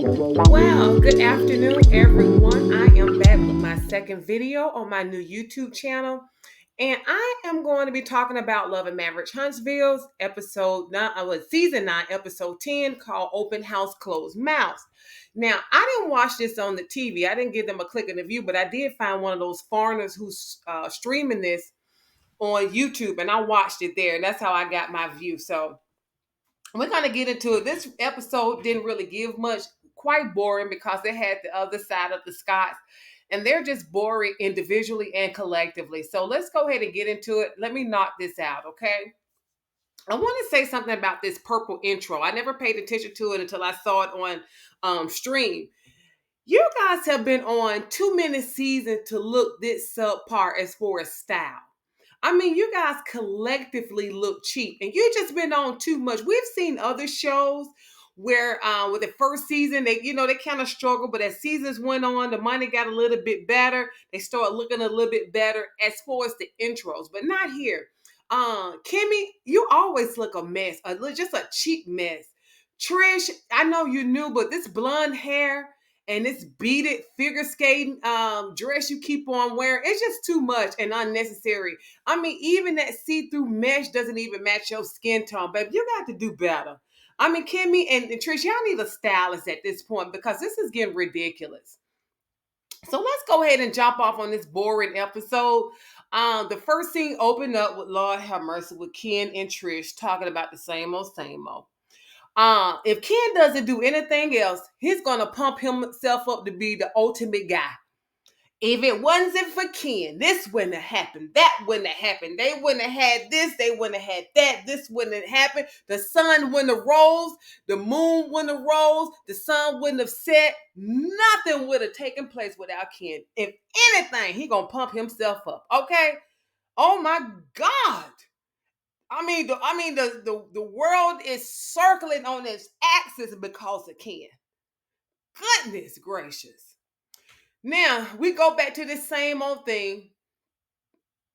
Well, good afternoon, everyone. I am back with my second video on my new YouTube channel, and I am going to be talking about Love and Marriage Huntsville's episode 9, season 9, episode 10, called Open House, Closed Mouths. Now, I didn't watch this on the TV. I didn't give them a click in the view, but I did find one of those foreigners who's streaming this on YouTube, and I watched it there, and that's how I got my view. So we're gonna get into it. This episode didn't really give much, quite boring because they had the other side of the Scots, and they're just boring individually and collectively. So let's go ahead and get into it. Let me knock this out, okay? I want to say something about this purple intro. I never paid attention to it until I saw it on stream. You guys have been on too many seasons to look this subpar as far as style. I mean, you guys collectively look cheap, and you just been on too much. We've seen other shows where, with the first season, they kind of struggled, but as seasons went on, the money got a little bit better. They started looking a little bit better as far as the intros, but not here. Kimmy, you always look a mess, just a cheap mess. Trish, I know you knew, but this blonde hair and this beaded figure skating dress you keep on wearing, it's just too much and unnecessary. I mean, even that see-through mesh doesn't even match your skin tone, baby. You got to do better. I mean, Kimmy and Trish, y'all need a stylist at this point because this is getting ridiculous. So let's go ahead and jump off on this boring episode. The first scene opened up with Lord have mercy with Ken and Trish talking about the same old, same old. If Ken doesn't do anything else, he's gonna pump himself up to be the ultimate guy. If it wasn't for Ken, this wouldn't have happened. That wouldn't have happened. They wouldn't have had this. They wouldn't have had that. This wouldn't have happened. The sun wouldn't have rose. The moon wouldn't have rose. The sun wouldn't have set. Nothing would have taken place without Ken. If anything, he gonna pump himself up. Okay? Oh my God. The world is circling on its axis because of Ken. Goodness gracious. Now, we go back to this same old thing,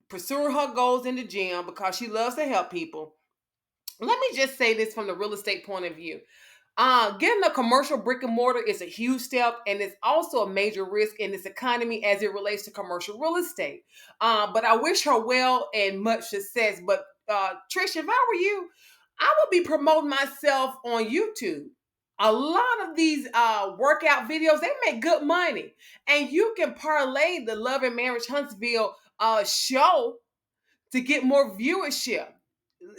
pursuing her goals in the gym because she loves to help people. Let me just say this from the real estate point of view. Getting a commercial brick and mortar is a huge step, and it's also a major risk in this economy as it relates to commercial real estate. But I wish her well and much success. But Trish, if I were you, I would be promoting myself on YouTube. A lot of these workout videos, they make good money, and you can parlay the Love and Marriage Huntsville show to get more viewership.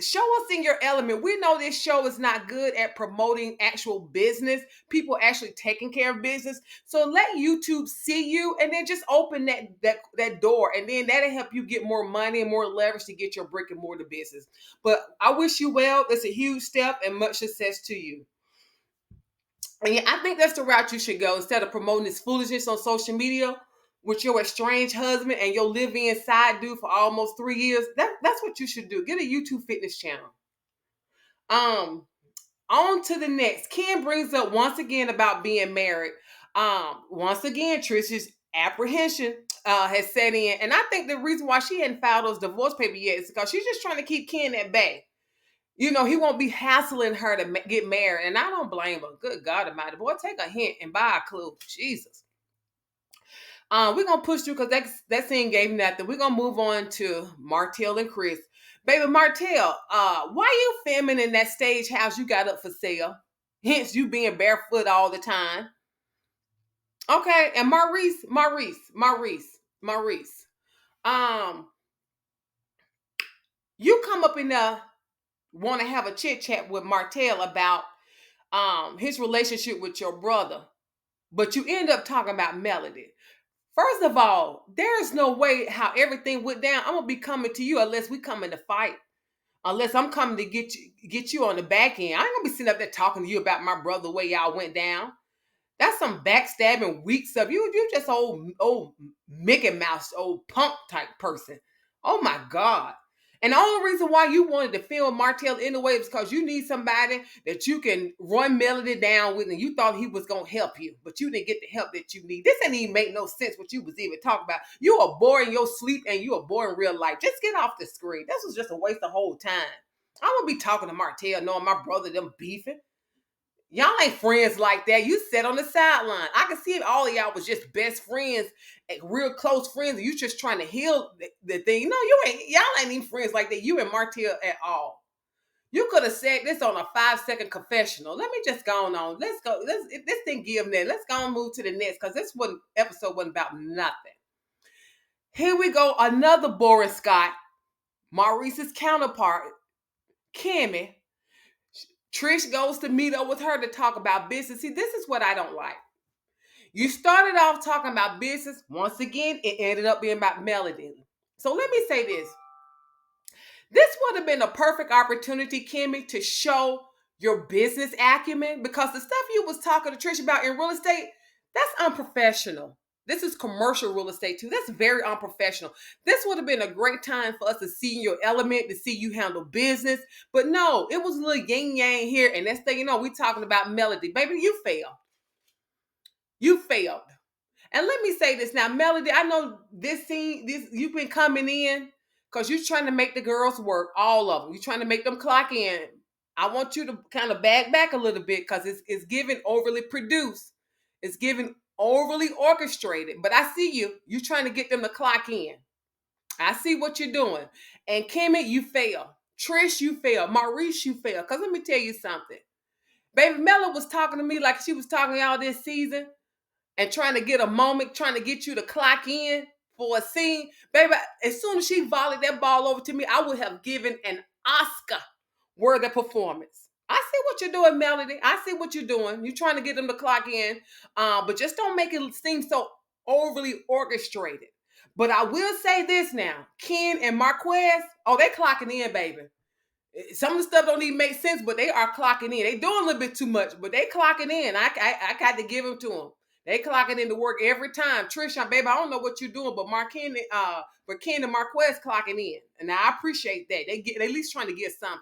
Show us in your element. We know this show is not good at promoting actual business, people actually taking care of business. So let YouTube see you and then just open that door, and then that'll help you get more money and more leverage to get your brick and mortar business. But I wish you well. It's a huge step and much success to you. And yeah, I think that's the route you should go instead of promoting this foolishness on social media with your estranged husband and your live-in side dude for almost 3 years. That's what you should do. Get a YouTube fitness channel. Um, on to the next. Ken brings up once again about being married. Once again, Trish's apprehension has set in, and I think the reason why she hadn't filed those divorce papers yet is because she's just trying to keep Ken at bay. You know, he won't be hassling her to get married, and I don't blame her. Good God Almighty, boy, take a hint and buy a clue. Jesus. We're gonna push through because that scene gave nothing. We're gonna move on to Martell and Chris. Baby Martell, why you filming in that stage house you got up for sale? Hence you being barefoot all the time. Okay, and Maurice. Um, you come up in there want to have a chit chat with Martell about his relationship with your brother, but you end up talking about Melody. First of all, there's no way how everything went down. I'm gonna be coming to you unless we come in to fight. Unless I'm coming to get you on the back end. I ain't gonna be sitting up there talking to you about my brother, the way y'all went down. That's some backstabbing, weak stuff. You just old Mickey Mouse, old punk type person. Oh my God. And the only reason why you wanted to film Martell anyway is because you need somebody that you can run Melody down with, and you thought he was gonna help you, but you didn't get the help that you need. This ain't even make no sense what you was even talking about. You are bored in your sleep and you are bored in real life. Just get off the screen. This was just a waste of whole time. I won't be talking to Martell knowing my brother them beefing. Y'all ain't friends like that. You sat on the sideline. I can see if all of y'all was just best friends, real close friends, and you just trying to heal the thing. No, you ain't. Y'all ain't even friends like that. You and Martell at all. You could have said this on a 5-second confessional. Let me just go on. Let's go. If this thing give that. Let's go and move to the next because this one episode wasn't about nothing. Here we go. Another Boris Scott, Maurice's counterpart, Kimmy. Trish goes to meet up with her to talk about business. See, this is what I don't like. You started off talking about business. Once again, it ended up being about Melody. So let me say this. This would have been a perfect opportunity, Kimmy, to show your business acumen because the stuff you was talking to Trish about in real estate, that's unprofessional. This is commercial real estate too. That's very unprofessional. This would have been a great time for us to see your element, to see you handle business. But no, it was a little yin yang here. And next thing you know, we talking about Melody. Baby, you failed. You failed. And let me say this now, Melody, I know this scene, you've been coming in because you're trying to make the girls work, all of them. You're trying to make them clock in. I want you to kind of back a little bit because it's given overly produced. It's given overly orchestrated. But I see you. You're trying to get them to clock in. I see what you're doing. And Kimmy, you fail. Trish, you fail. Maurice, you fail. Because let me tell you something. Baby Mella was talking to me like she was talking to y'all this season and trying to get a moment, trying to get you to clock in for a scene. Baby, as soon as she volleyed that ball over to me, I would have given an Oscar worthy performance. I see what you're doing, Melody. I see what you're doing. You're trying to get them to clock in, but just don't make it seem so overly orchestrated. But I will say this now. Ken and Marquez, oh, they clocking in, baby. Some of the stuff don't even make sense, but they are clocking in. They doing a little bit too much, but they clocking in. I got to give them to them. They clocking into work every time. Trisha, baby, I don't know what you're doing, but Ken and Marquez clocking in. And I appreciate that. They at least trying to get something.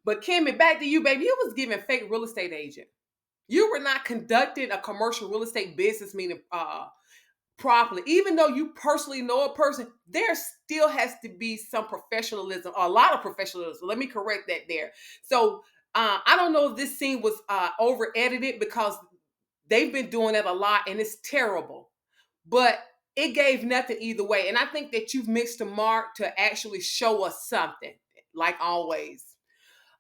But Kimmy, back to you, baby. You was giving fake real estate agent. You were not conducting a commercial real estate business meeting properly. Even though you personally know a person, there still has to be some professionalism, a lot of professionalism. Let me correct that there. So I don't know if this scene was over edited because they've been doing it a lot and it's terrible. But it gave nothing either way. And I think that you've missed the mark to actually show us something, like always.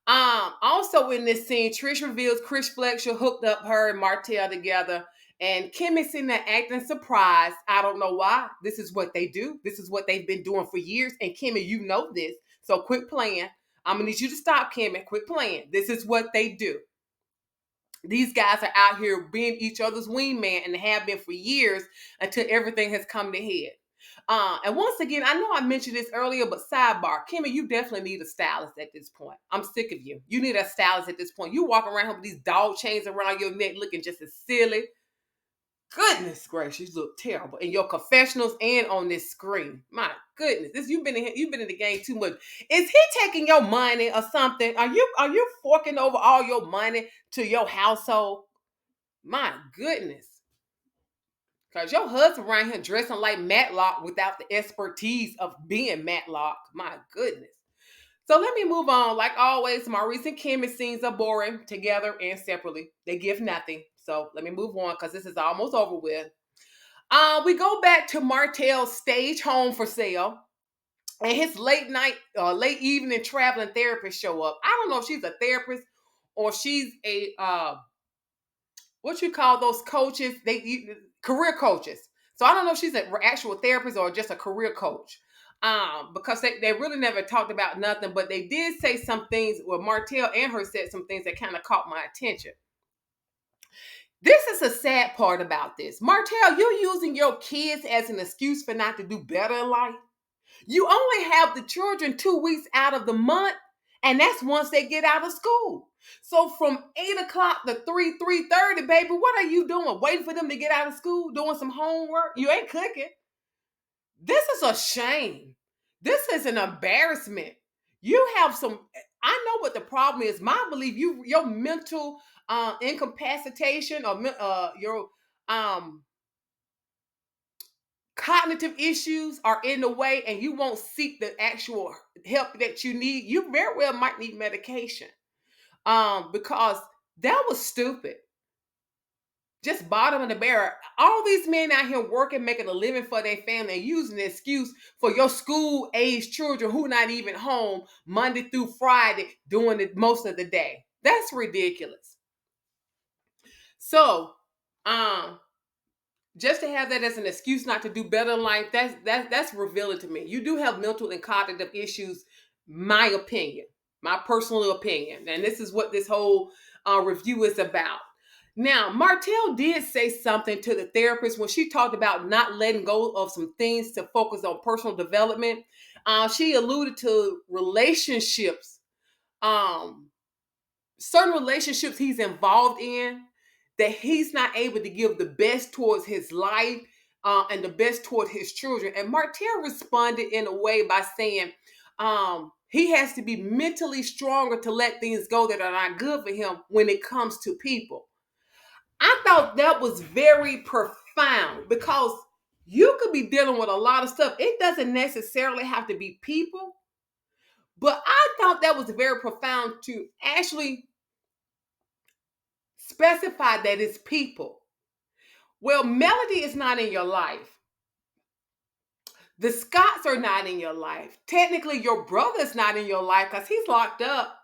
Also in this scene, Trish reveals Chris Fletcher hooked up her and Martell together. And Kim is sitting there acting surprised. I don't know why. This is what they do. This is what they've been doing for years. And Kimmy, you know this. So quit playing. I'm going to need you to stop, Kimmy. Quit playing. This is what they do. These guys are out here being each other's wingman and have been for years until everything has come to head. And once again, I know I mentioned this earlier, but sidebar, Kimmy, you definitely need a stylist at this point. I'm sick of you. You need a stylist at this point. You walk around here with these dog chains around your neck looking just as silly. Goodness gracious, you look terrible in your confessionals and on this screen. My goodness, you've been in the game too much. Is he taking your money or something? Are you forking over all your money to your household? My goodness. Because your husband around here dressing like Matlock without the expertise of being Matlock. My goodness. So let me move on. Like always, my recent Kimmy scenes are boring together and separately. They give nothing. So let me move on because this is almost over with. We go back to Martell's stage home for sale. And his late evening traveling therapist show up. I don't know if she's a therapist or she's a what you call those coaches? Career coaches. So I don't know if she's an actual therapist or just a career coach. Because they really never talked about nothing, but they did say some things where Martell and her said some things that kind of caught my attention. This is a sad part about this. Martell, you're using your kids as an excuse for not to do better in life. You only have the children 2 weeks out of the month, and that's once they get out of school. So from 8 o'clock to 3:30, baby, what are you doing? Waiting for them to get out of school, doing some homework? You ain't cooking. This is a shame. This is an embarrassment. You have some, I know what the problem is. My belief, your mental incapacitation or your cognitive issues are in the way and you won't seek the actual help that you need. You very well might need medication. Because That was stupid. Just bottom of the barrel. All these men out here working, making a living for their family, and using the excuse for your school age children who not even home Monday through Friday doing it most of the day. That's ridiculous. So, um, just to have that as an excuse not to do better in life, that's revealing to me. You do have mental and cognitive issues, my opinion, my personal opinion, and this is what this whole review is about. Now, Martell did say something to the therapist when she talked about not letting go of some things to focus on personal development. She alluded to relationships, um, certain relationships he's involved in that he's not able to give the best towards his life and the best toward his children. And Martell responded in a way by saying he has to be mentally stronger to let things go that are not good for him when it comes to people. I thought that was very profound because you could be dealing with a lot of stuff. It doesn't necessarily have to be people, but I thought that was very profound to actually specify that it's people. Well, Melody is not in your life. The Scotts are not in your life. Technically, your brother's not in your life because he's locked up.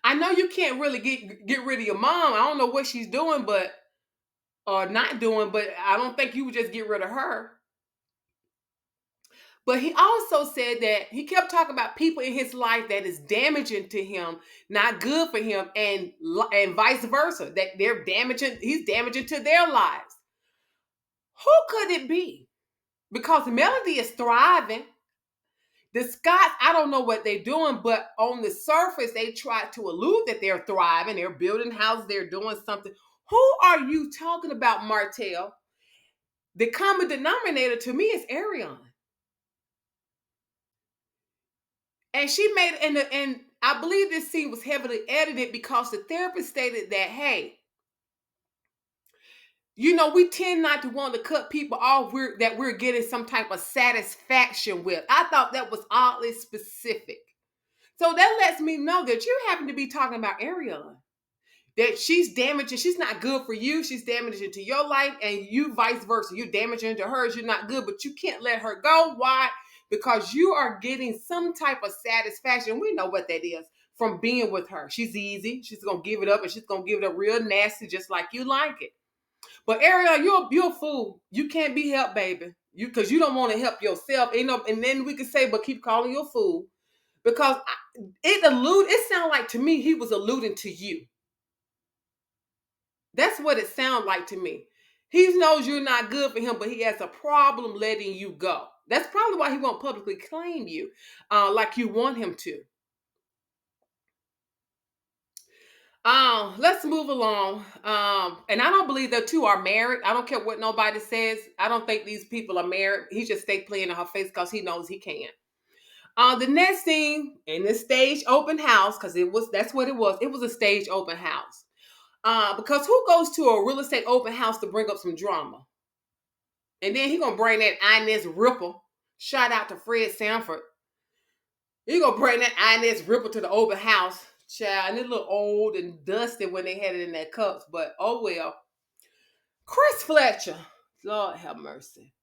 I know you can't really get rid of your mom. I don't know what she's doing, but or not doing, but I don't think you would just get rid of her. But he also said that he kept talking about people in his life that is damaging to him, not good for him, and vice versa. That they're damaging, he's damaging to their lives. Who could it be? Because Melody is thriving. The Scots, I don't know what they're doing, but on the surface, they try to allude that they're thriving. They're building houses. They're doing something. Who are you talking about, Martell? The common denominator to me is Arion. And she made, and I believe this scene was heavily edited because the therapist stated that, hey, you know, we tend not to want to cut people off that we're getting some type of satisfaction with. I thought that was oddly specific. So that lets me know that you happen to be talking about Ariana. That she's damaging, she's not good for you, she's damaging to your life, and you vice versa. You're damaging to hers, you're not good, but you can't let her go. Why? Because you are getting some type of satisfaction. We know what that is from being with her. She's easy, she's gonna give it up, and she's gonna give it up real nasty, just like you like it. But Ariel, you're a fool. You can't be helped, baby. Because you don't want to help yourself. And then we could say, but keep calling you a fool. Because it sounded like to me he was alluding to you. That's what it sounded like to me. He knows you're not good for him, but he has a problem letting you go. That's probably why he won't publicly claim you like you want him to. Let's move along. And I don't believe the two are married. I don't care what nobody says. I don't think these people are married. He just stay playing in her face because he knows he can. The next thing in this stage open house, because that's what it was. It was a stage open house. Because who goes to a real estate open house to bring up some drama? And then he gonna bring that Inez Ripple. Shout out to Fred Sanford. He gonna bring that Inez Ripple to the open house. Child, and it looked old and dusty when they had it in their cups, but oh well. Chris Fletcher, Lord have mercy.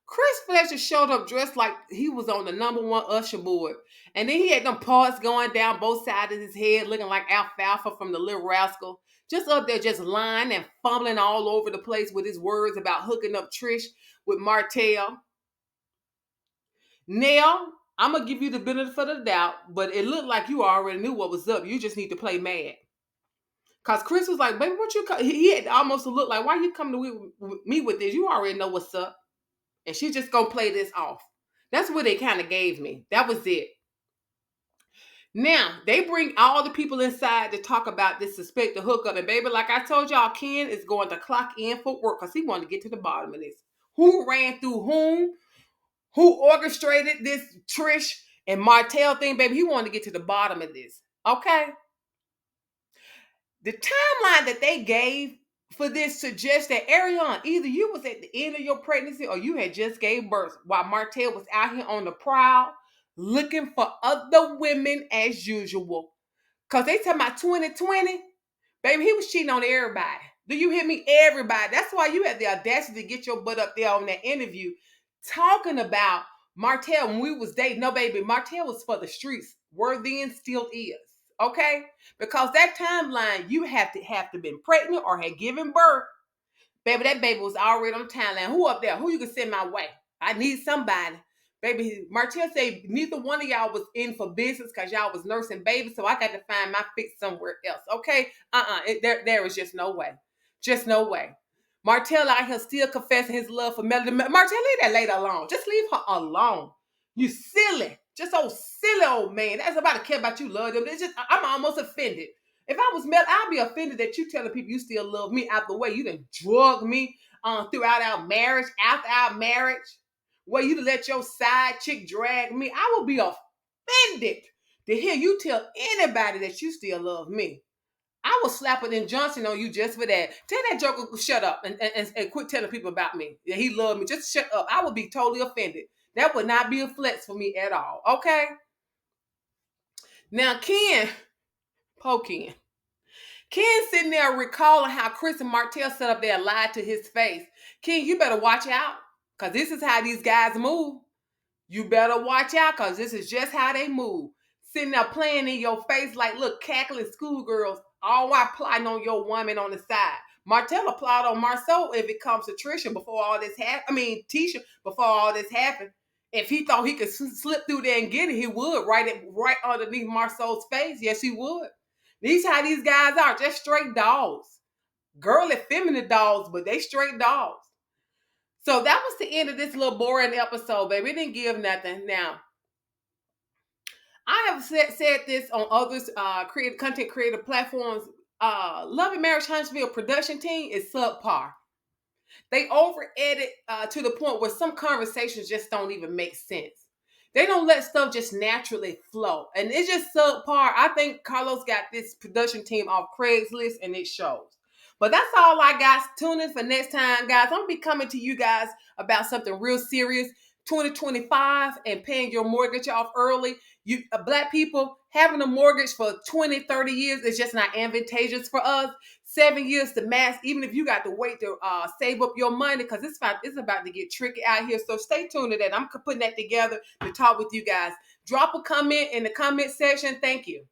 Chris Fletcher showed up dressed like he was on the #1 usher board. And then he had them parts going down both sides of his head, looking like Alfalfa from the Little Rascal. Just up there, just lying and fumbling all over the place with his words about hooking up Trish with Martell. Now, I'm going to give you the benefit of the doubt, but it looked like you already knew what was up. You just need to play mad. Because Chris was like, baby, what you come? He had almost looked like, why you come to me with this? You already know what's up. And she's just going to play this off. That's what they kind of gave me. That was it. Now, they bring all the people inside to talk about this suspected hookup. And baby, like I told y'all, Ken is going to clock in for work because he wanted to get to the bottom of this. Who ran through whom? Who orchestrated this Trish and Martell thing, baby? He wanted to get to the bottom of this. Okay? The timeline that they gave for this suggests that Ariane, either you was at the end of your pregnancy or you had just gave birth while Martell was out here on the prowl looking for other women as usual. Because they talking about 2020. Baby, he was cheating on everybody. Do you hear me? Everybody. That's why you had the audacity to get your butt up there on that interview talking about Martell when we was dating. No, baby, Martell was for the streets. Were then, still is. Okay? Because that timeline, you have to been pregnant or had given birth. Baby, that baby was already on timeline. Who up there? Who you can send my way? I need somebody. Baby, Martell said neither one of y'all was in for business because y'all was nursing babies, so I got to find my fix somewhere else. Okay? There was just no way. Just no way. Martell out here still confessing his love for Melody. Martell, leave that lady alone. Just leave her alone. You silly. Just old silly old man. That's about to care about you love them. It's just, I'm almost offended. If I was Mel, I'd be offended that you telling people you still love me out the way. You done drug me throughout our marriage, after our marriage. Where you let your side chick drag me. I would be offended to hear you tell anybody that you still love me. I will slap an injunction on you just for that. Tell that joker to shut up and quit telling people about me. That he loved me. Just shut up. I would be totally offended. That would not be a flex for me at all. Okay? Now, Ken, poor Ken. Ken sitting there recalling how Chris and Martell sat up there and lied to his face. Ken, you better watch out. Because this is how these guys move. You better watch out because this is just how they move. Sitting there playing in your face like, look, cackling schoolgirls, all while plotting on your woman on the side. Martell plot on Marceau if it comes to Trisha before all this happened. Tisha before all this happened. If he thought he could slip through there and get it, he would right underneath Marceau's face. Yes, he would. These how these guys are, just straight dogs. Girly, feminine dogs, but they straight dogs. So that was the end of this little boring episode, baby. It didn't give nothing. Now, I have said this on others content creator platforms. Love and Marriage Huntsville production team is subpar. They over edit to the point where some conversations just don't even make sense. They don't let stuff just naturally flow. And it's just subpar. I think Carlos got this production team off Craigslist and it shows. But that's all I got. Tune in for next time, guys. I'm going to be coming to you guys about something real serious. 2025 and paying your mortgage off early. You black people having a mortgage for 20, 30 years is just not advantageous for us. 7 years to max, even if you got to wait to save up your money, because it's about to get tricky out here. So stay tuned to that. I'm putting that together to talk with you guys. Drop a comment in the comment section. Thank you.